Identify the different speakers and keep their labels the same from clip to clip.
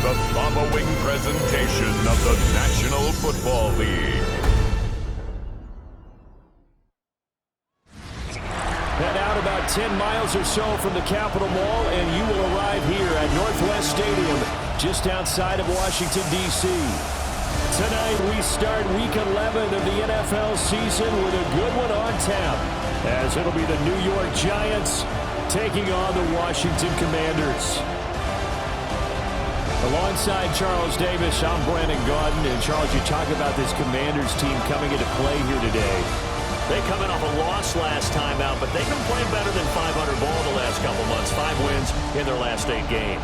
Speaker 1: the following presentation of the National Football League.
Speaker 2: Head out about 10 miles or so from the Capitol Mall, and you will arrive here at Northwest Stadium, just outside of Washington, D.C. Tonight, we start Week 11 of the NFL season with a good one on tap, as it'll be the New York Giants taking on the Washington Commanders. Alongside Charles Davis, I'm Brandon Gaudin. And Charles, you talk about this Commanders team coming into play here today.
Speaker 3: They come in off a loss last time out, but they've been playing better than 500 ball the last couple months. 5 wins in their last 8 games.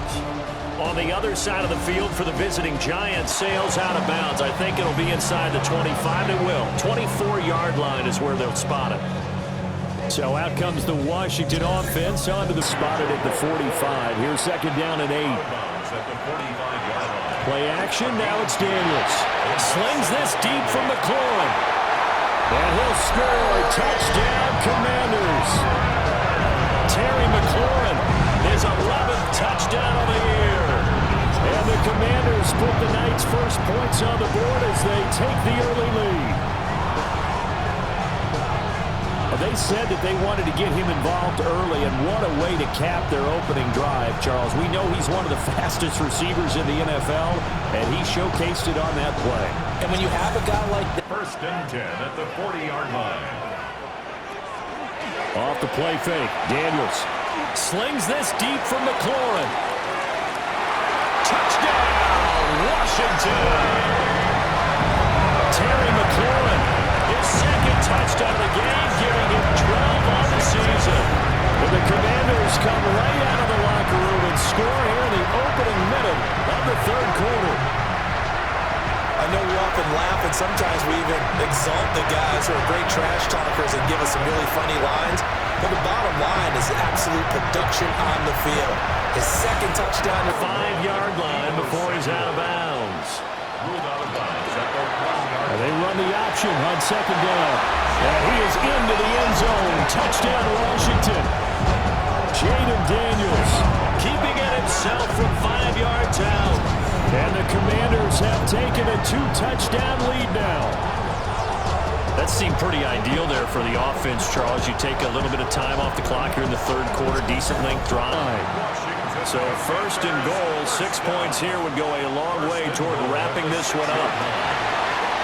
Speaker 3: On the other side of the field for the visiting Giants, sails out of bounds. I think it'll be inside the 25. It will. 24-yard line is where they'll spot it.
Speaker 2: So out comes the Washington offense onto the spotted at the 45. Here's second down and 8. Play action. Now it's Daniels. Slings this deep from McLaurin. And he'll score. Touchdown, Commanders. Terry McLaurin, his 11th touchdown of the year. And the Commanders put the night's first points on the board as they take the early lead. They said that they wanted to get him involved early, and what a way to cap their opening drive, Charles. We know he's one of the fastest receivers in the NFL, and he showcased it on that play.
Speaker 4: And when you have a guy like that.
Speaker 1: First and 10 at the 40-yard line.
Speaker 2: Off the play fake, Daniels slings this deep from McLaurin. Touchdown, Washington! Terry McLaurin, his second touchdown of the game, giving him 12 on the season. And the Commanders come right out of the locker room and score here in the opening minute of the third quarter.
Speaker 4: I know we often laugh, and sometimes we even exalt the guys who are great trash talkers and give us some really funny lines. But the bottom line is absolute production on the field. His second touchdown.
Speaker 3: 5-yard line before he's out of bounds.
Speaker 2: And they run the option on second down. And he is into the end zone. Touchdown, Washington. Jaden Daniels keeping it himself from 5 yards out. And the Commanders have taken a 2-touchdown lead now.
Speaker 3: That seemed pretty ideal there for the offense, Charles. You take a little bit of time off the clock here in the third quarter. Decent length drive. So first and goal, 6 points here would go a long way toward wrapping this one up.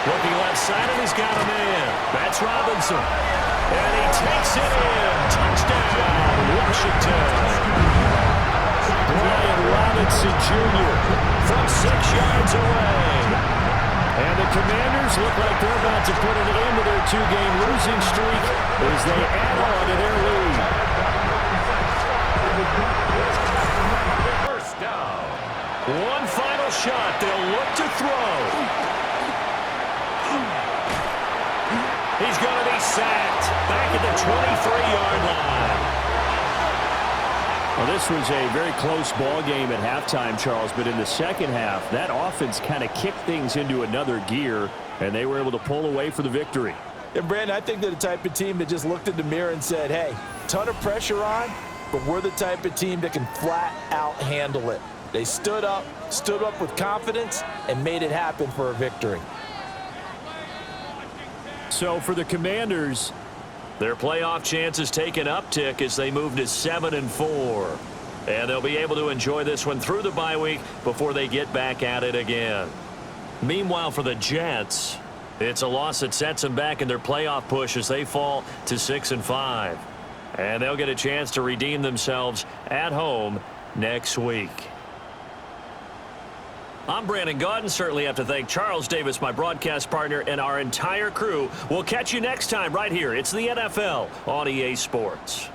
Speaker 3: Looking left side, and he's got a man. That's Robinson. And he takes it in. Touchdown, Washington.
Speaker 2: Brian Robinson Jr. from 6 yards away. And the Commanders look like they're about to put an end to their 2-game losing streak as they add on to their lead.
Speaker 1: First down.
Speaker 3: One final shot. They'll look to throw. He's going to be sacked back at the 23-yard line.
Speaker 2: Well, this was a very close ball game at halftime, Charles, but in the second half, that offense kind of kicked things into another gear, and they were able to pull away for the victory.
Speaker 4: And Brandon, I think they're the type of team that just looked in the mirror and said, hey, ton of pressure on, but we're the type of team that can flat out handle it. They stood up with confidence, and made it happen for a victory.
Speaker 2: So for the Commanders,
Speaker 3: their playoff chances take an uptick as they move to 7-4. And they'll be able to enjoy this one through the bye week before they get back at it again. Meanwhile, for the Jets, it's a loss that sets them back in their playoff push as they fall to 6-5. And they'll get a chance to redeem themselves at home next week. I'm Brandon Gaudin. Certainly have to thank Charles Davis, my broadcast partner, and our entire crew. We'll catch you next time right here. It's the NFL on EA Sports.